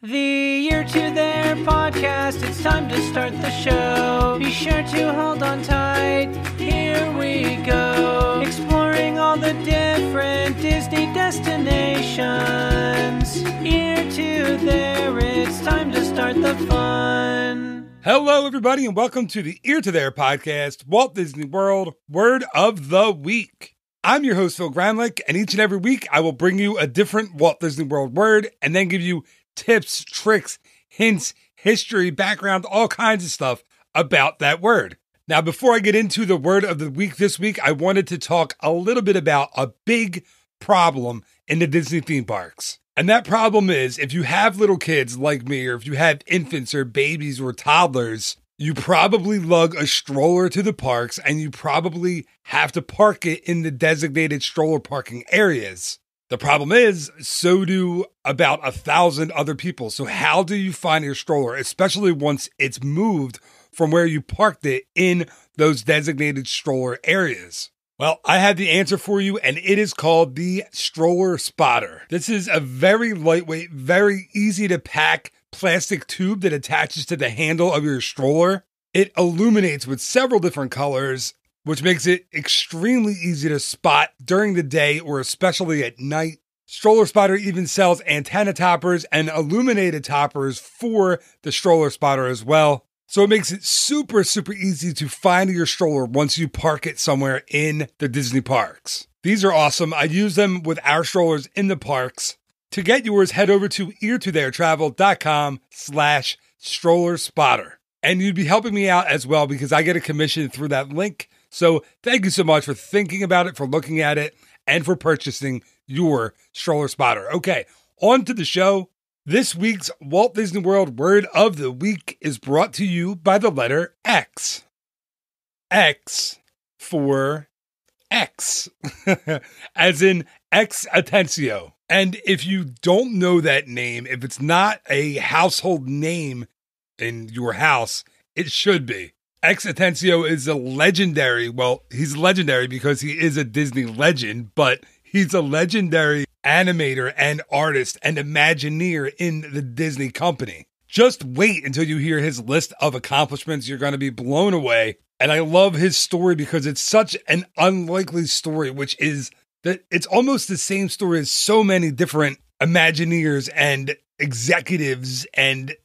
The Year to Their podcast, it's time to start the show. Be sure to hold on tight, here we go. Exploring all the different Disney destinations. Year to Their, it's time to start the fun. Hello, everybody, and welcome to the Ear to Their podcast, Walt Disney World Word of the Week. I'm your host, Phil Gramlich, and each and every week I will bring you a different Walt Disney World word and then give you tips, tricks, hints, history, background, all kinds of stuff about that word. Now, before I get into the word of the week this week, I wanted to talk a little bit about a big problem in the Disney theme parks. And that problem is, if you have little kids like me, or if you have infants or babies or toddlers, you probably lug a stroller to the parks and you probably have to park it in the designated stroller parking areas. The problem is, so do about 1,000 other people. So how do you find your stroller, especially once it's moved from where you parked it in those designated stroller areas? Well, I have the answer for you, and it is called the Stroller Spotter. This is a very lightweight, very easy to pack plastic tube that attaches to the handle of your stroller. It illuminates with several different colors, which makes it extremely easy to spot during the day or especially at night. Stroller Spotter even sells antenna toppers and illuminated toppers for the Stroller Spotter as well. So it makes it super, super easy to find your stroller once you park it somewhere in the Disney parks. These are awesome. I use them with our strollers in the parks. To get yours, head over to eartotheirtravel.com/stroller spotter. And you'd be helping me out as well because I get a commission through that link. So thank you so much for thinking about it, for looking at it, and for purchasing your Stroller Spotter. Okay, on to the show. This week's Walt Disney World Word of the Week is brought to you by the letter X. X for X, as in ex Atencio. And if you don't know that name, if it's not a household name in your house, it should be. Ex Atencio is a legendary, well, he's legendary because he is a Disney legend, but he's a legendary animator and artist and Imagineer in the Disney company. Just wait until you hear his list of accomplishments. You're going to be blown away. And I love his story because it's such an unlikely story, which is that it's almost the same story as so many different Imagineers and executives and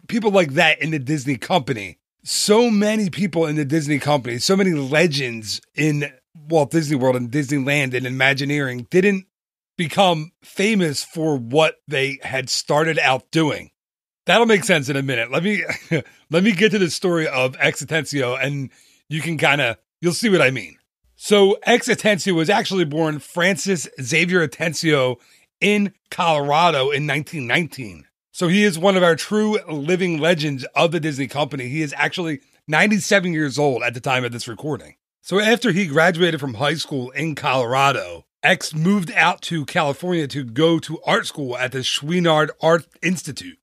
people like that in the Disney company. So many people in the Disney company, so many legends in Walt Disney World and Disneyland and Imagineering didn't become famous for what they had started out doing. That'll make sense in a minute. Let me get to the story of Ex Atencio, and you can you'll see what I mean. So Ex Atencio was actually born Francis Xavier Atencio in Colorado in 1919. So he is one of our true living legends of the Disney company. He is actually 97 years old at the time of this recording. So after he graduated from high school in Colorado, X moved out to California to go to art school at the Chouinard Art Institute.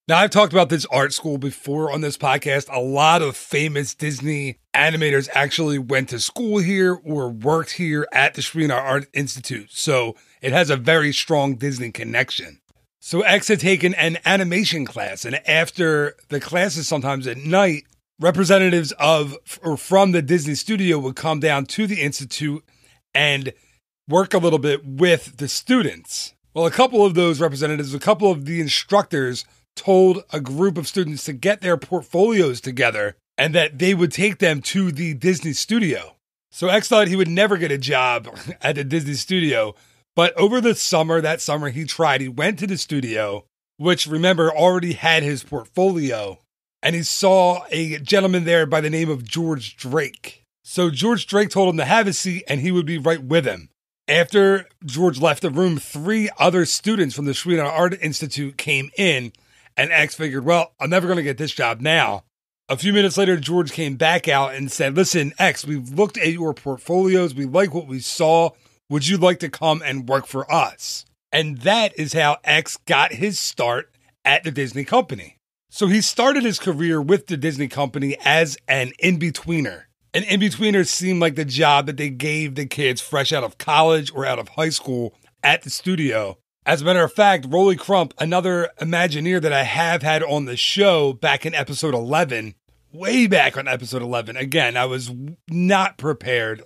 Now, I've talked about this art school before on this podcast. A lot of famous Disney animators actually went to school here or worked here at the Chouinard Art Institute. So it has a very strong Disney connection. So X had taken an animation class, and after the classes, sometimes at night, representatives of or from the Disney studio would come down to the Institute and work a little bit with the students. Well, a couple of those representatives, a couple of the instructors told a group of students to get their portfolios together and that they would take them to the Disney studio. So X thought he would never get a job at the Disney studio. But over the summer, that summer he tried. He went to the studio, which, remember, already had his portfolio. And he saw a gentleman there by the name of George Drake. So George Drake told him to have a seat and he would be right with him. After George left the room, 3 other students from the Chouinard Art Institute came in. And X figured, well, I'm never going to get this job now. A few minutes later, George came back out and said, listen, X, we've looked at your portfolios. We like what we saw. Would you like to come and work for us? And that is how X got his start at the Disney company. So he started his career with the Disney company as an in-betweener. An in-betweener seemed like the job that they gave the kids fresh out of college or out of high school at the studio. As a matter of fact, Rolly Crump, another Imagineer that I have had on the show back in episode 11, way back on episode 11. Again, I was not prepared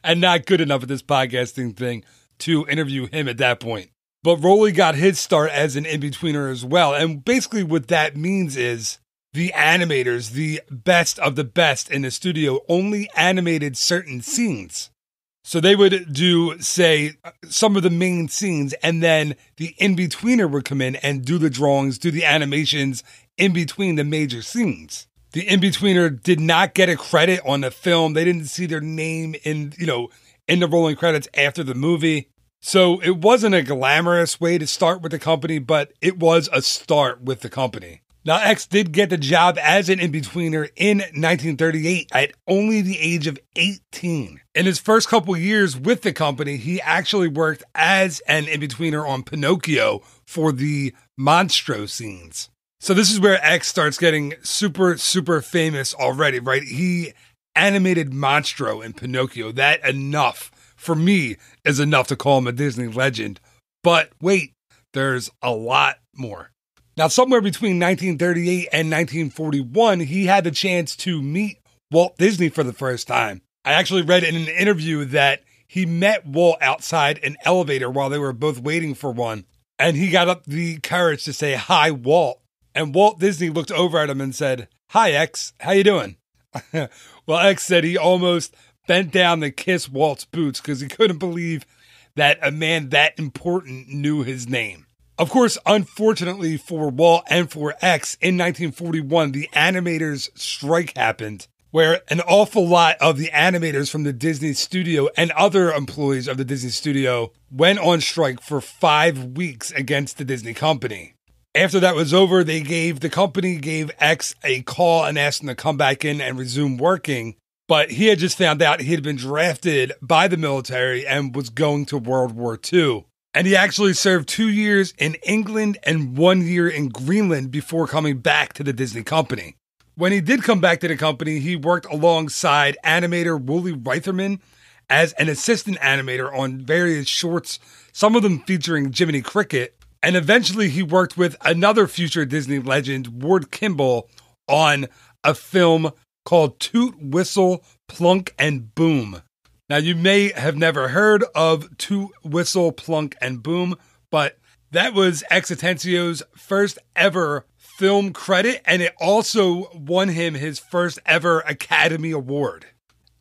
and not good enough at this podcasting thing to interview him at that point. But Rolly got his start as an in-betweener as well. And basically what that means is the animators, the best of the best in the studio, only animated certain scenes. So they would do, say, some of the main scenes, and then the in-betweener would come in and do the drawings, do the animations in between the major scenes. The in-betweener did not get a credit on the film. They didn't see their name in the rolling credits after the movie. So it wasn't a glamorous way to start with the company, but it was a start with the company. Now, X did get the job as an in-betweener in 1938 at only the age of 18. In his first couple years with the company, he actually worked as an in-betweener on Pinocchio for the Monstro scenes. So this is where X starts getting super, super famous already, right? He animated Monstro in Pinocchio. That enough, for me, is enough to call him a Disney legend. But wait, there's a lot more. Now, somewhere between 1938 and 1941, he had the chance to meet Walt Disney for the first time. I actually read in an interview that he met Walt outside an elevator while they were both waiting for one. And he got up the courage to say, "Hi, Walt." And Walt Disney looked over at him and said, "Hi, X, how you doing?" Well, X said he almost bent down to kiss Walt's boots because he couldn't believe that a man that important knew his name. Of course, unfortunately for Walt and for X, in 1941, the animators' strike happened, where an awful lot of the animators from the Disney studio and other employees of the Disney studio went on strike for 5 weeks against the Disney company. After that was over, the company gave X a call and asked him to come back in and resume working, but he had just found out he had been drafted by the military and was going to World War II. And he actually served 2 years in England and 1 year in Greenland before coming back to the Disney company. When he did come back to the company, he worked alongside animator Wooly Reitherman as an assistant animator on various shorts, some of them featuring Jiminy Cricket. And eventually he worked with another future Disney legend, Ward Kimball, on a film called Toot, Whistle, Plunk, and Boom. Now, you may have never heard of Toot, Whistle, Plunk, and Boom, but that was X Atencio's first ever film credit, and it also won him his first ever Academy Award.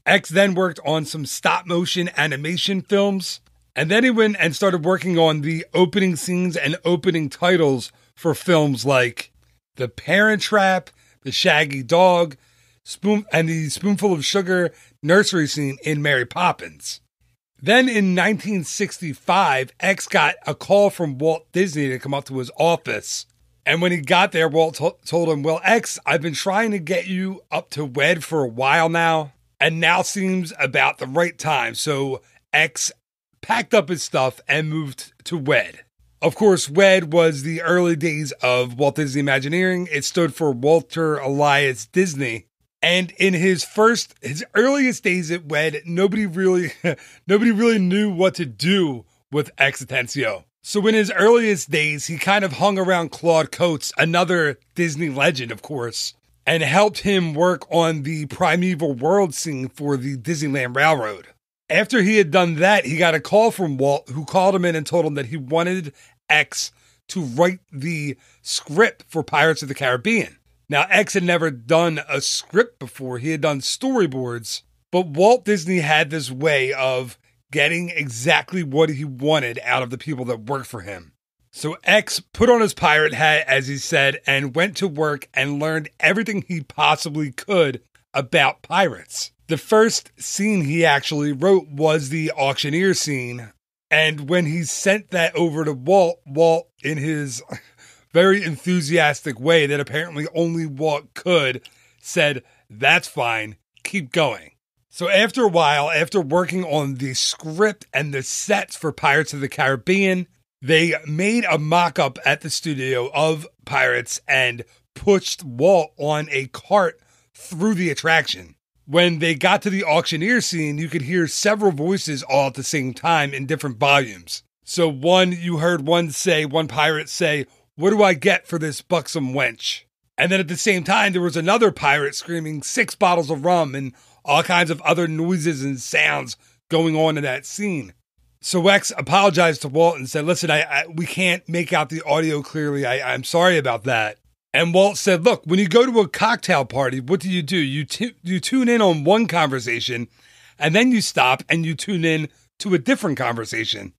X then worked on some stop-motion animation films, and then he went and started working on the opening scenes and opening titles for films like The Parent Trap, The Shaggy Dog, and the Spoonful of Sugar nursery scene in Mary Poppins. Then in 1965, X got a call from Walt Disney to come up to his office. And when he got there, Walt told him, "Well, X, I've been trying to get you up to WED for a while now, and now seems about the right time." So X packed up his stuff and moved to WED. Of course, WED was the early days of Walt Disney Imagineering. It stood for Walter Elias Disney. And in his earliest days at WED, nobody really knew what to do with X Atencio. So in his earliest days, he kind of hung around Claude Coates, another Disney legend, of course, and helped him work on the Primeval World scene for the Disneyland Railroad. After he had done that, he got a call from Walt, who called him in and told him that he wanted X to write the script for Pirates of the Caribbean. Now, X had never done a script before. He had done storyboards, but Walt Disney had this way of getting exactly what he wanted out of the people that worked for him. So X put on his pirate hat, as he said, and went to work and learned everything he possibly could about pirates. The first scene he actually wrote was the Auctioneer Scene. And when he sent that over to Walt, in his very enthusiastic way that apparently only Walt could, said, "That's fine, keep going." So after a while, after working on the script and the sets for Pirates of the Caribbean, they made a mock-up at the studio of Pirates and pushed Walt on a cart through the attraction. When they got to the Auctioneer Scene, you could hear several voices all at the same time in different volumes. So you heard one pirate say, "What do I get for this buxom wench?" And then at the same time, there was another pirate screaming 6 bottles of rum and all kinds of other noises and sounds going on in that scene. So X apologized to Walt and said, "Listen, we can't make out the audio clearly. I'm sorry about that." And Walt said, "Look, when you go to a cocktail party, what do? You tune in on one conversation, and then you stop and you tune in to a different conversation."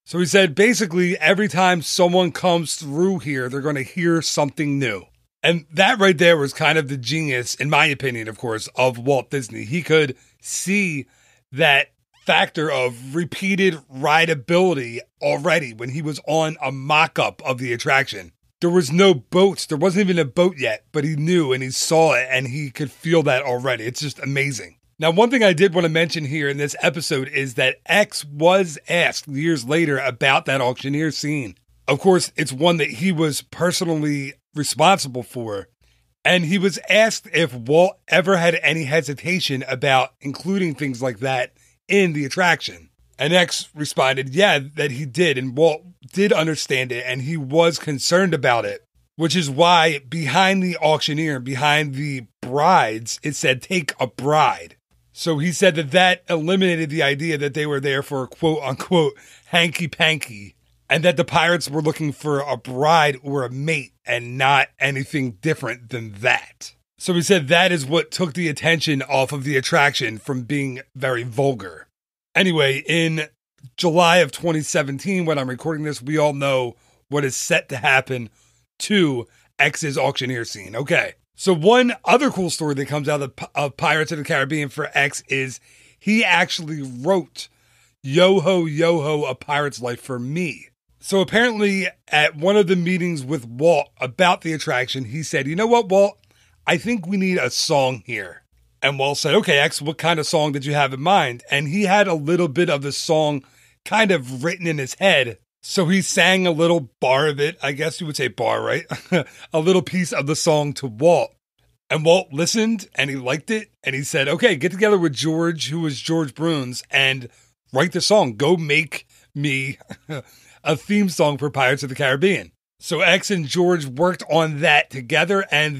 So he said, basically, every time someone comes through here, they're going to hear something new. And that right there was kind of the genius, in my opinion, of course, of Walt Disney. He could see that factor of repeated rideability already when he was on a mock-up of the attraction. There was no boats. There wasn't even a boat yet, but he knew and he saw it and he could feel that already. It's just amazing. Now, one thing I did want to mention here in this episode is that X was asked years later about that auctioneer scene. Of course, it's one that he was personally responsible for. And he was asked if Walt ever had any hesitation about including things like that in the attraction. And X responded, yeah, that he did. And Walt did understand it and he was concerned about it, which is why behind the auctioneer, behind the brides, it said, "Take a bride." So he said that eliminated the idea that they were there for a quote unquote hanky-panky and that the pirates were looking for a bride or a mate and not anything different than that. So he said that is what took the attention off of the attraction from being very vulgar. Anyway, in July of 2017, when I'm recording this, we all know what is set to happen to X's auctioneer scene. Okay. So one other cool story that comes out of Pirates of the Caribbean for X is he actually wrote Yo Ho, Yo Ho, A Pirate's Life for Me. So apparently at one of the meetings with Walt about the attraction, he said, "You know what, Walt? I think we need a song here." And Walt said, "Okay, X, what kind of song did you have in mind?" And he had a little bit of the song kind of written in his head. So he sang a little bar of it. I guess you would say bar, right? A little piece of the song to Walt. And Walt listened and he liked it. And he said, "Okay, get together with George, who was George Bruns, and write the song. Go make me a theme song for Pirates of the Caribbean." So X and George worked on that together and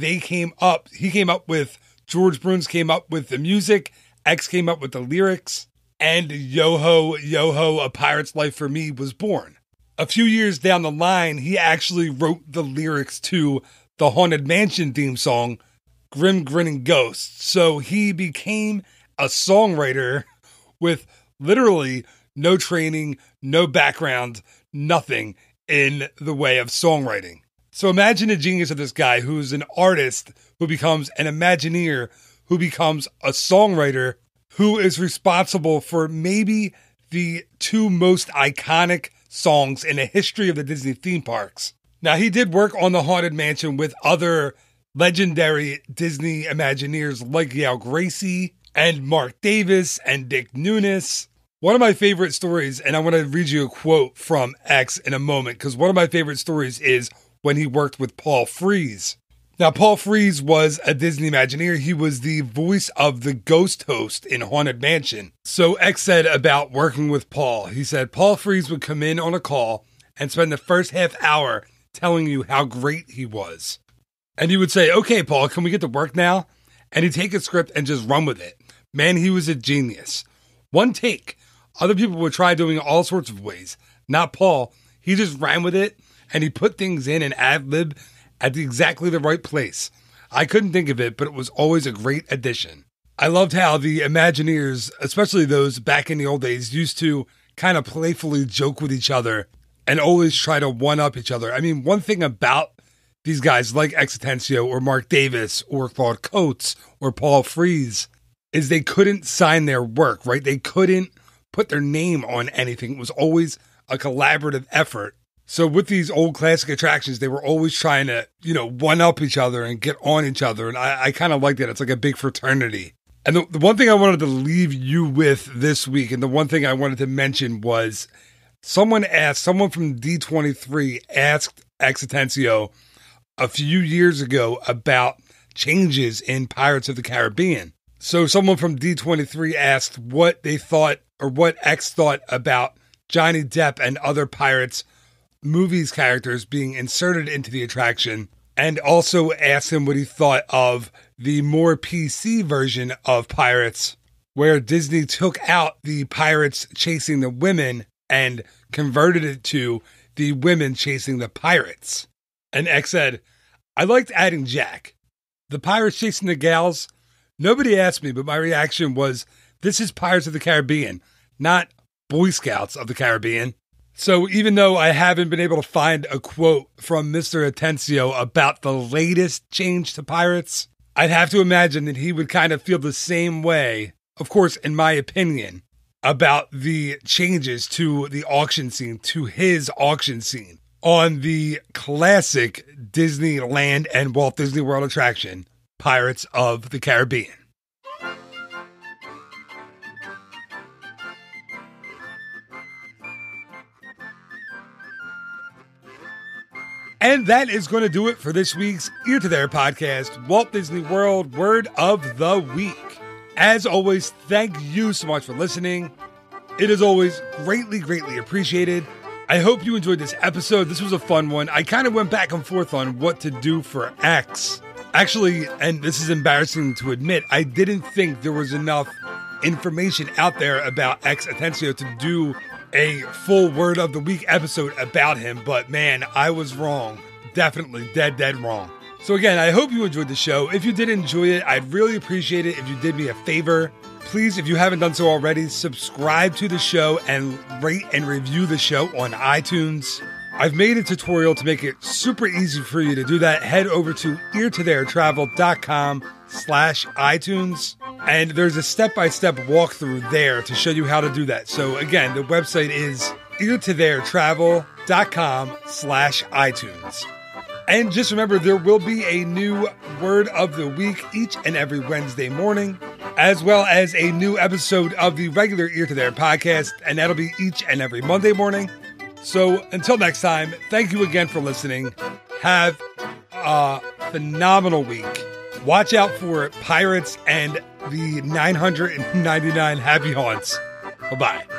George Bruns came up with the music. X came up with the lyrics. And Yo Ho, Yo Ho, A Pirate's Life for Me was born. A few years down the line, he actually wrote the lyrics to the Haunted Mansion theme song, Grim Grinning Ghosts. So he became a songwriter with literally no training, no background, nothing in the way of songwriting. So imagine the genius of this guy who's an artist, who becomes an Imagineer, who becomes a songwriter, who is responsible for maybe the 2 most iconic songs in the history of the Disney theme parks. Now, he did work on the Haunted Mansion with other legendary Disney Imagineers like Yale Gracie and Mark Davis and Dick Nunis. One of my favorite stories, and I want to read you a quote from X in a moment, because one of my favorite stories is when he worked with Paul Frees. Now, Paul Frees was a Disney Imagineer. He was the voice of the ghost host in Haunted Mansion. So X said about working with Paul, he said, "Paul Frees would come in on a call and spend the first half hour telling you how great he was. And he would say, 'Okay, Paul, can we get to work now?' And he'd take a script and just run with it. Man, he was a genius. One take. Other people would try doing it all sorts of ways. Not Paul. He just ran with it and he put things in and ad-lib at exactly the right place. I couldn't think of it, but it was always a great addition." I loved how the Imagineers, especially those back in the old days, used to kind of playfully joke with each other and always try to one-up each other. I mean, one thing about these guys like Atencio or Mark Davis or Claude Coates or Paul Frees is they couldn't sign their work, right? They couldn't put their name on anything. It was always a collaborative effort. So with these old classic attractions, they were always trying to, one-up each other and get on each other. And I kind of like that. It's like a big fraternity. And the one thing I wanted to leave you with this week, and the one thing I wanted to mention was someone from D23 asked Atencio a few years ago about changes in Pirates of the Caribbean. So someone from D23 asked what they thought or what X thought about Johnny Depp and other Pirates movies characters being inserted into the attraction, and also asked him what he thought of the more PC version of Pirates, where Disney took out the pirates chasing the women and converted it to the women chasing the pirates. And X said, I liked adding Jack. The pirates chasing the gals? Nobody asked me, but my reaction was, this is Pirates of the Caribbean, not Boy Scouts of the Caribbean. So even though I haven't been able to find a quote from Mr. Atencio about the latest change to Pirates, I'd have to imagine that he would kind of feel the same way, of course, in my opinion, about the changes to the auction scene, to his auction scene on the classic Disneyland and Walt Disney World attraction, Pirates of the Caribbean. And that is going to do it for this week's Ear to There podcast, Walt Disney World Word of the Week. As always, thank you so much for listening. It is always greatly, greatly appreciated. I hope you enjoyed this episode. This was a fun one. I kind of went back and forth on what to do for X. Actually, and this is embarrassing to admit, I didn't think there was enough information out there about X Atencio to do a full Word of the Week episode about him, but man, I was wrong. Definitely dead wrong. So again, I hope you enjoyed the show. If you did enjoy it, I'd really appreciate it if you did me a favor. Please, if you haven't done so already, subscribe to the show and rate and review the show on iTunes. I've made a tutorial to make it super easy for you to do that. Head over to eartotheretravel.com/iTunes. And there's a step-by-step walkthrough there to show you how to do that. So again, the website is eartotheretravel.com/iTunes. And just remember, there will be a new Word of the Week each and every Wednesday morning, as well as a new episode of the regular Ear to There podcast, and that'll be each and every Monday morning. So until next time, thank you again for listening. Have a phenomenal week. Watch out for Pirates and the 999 Happy Haunts. Bye-bye.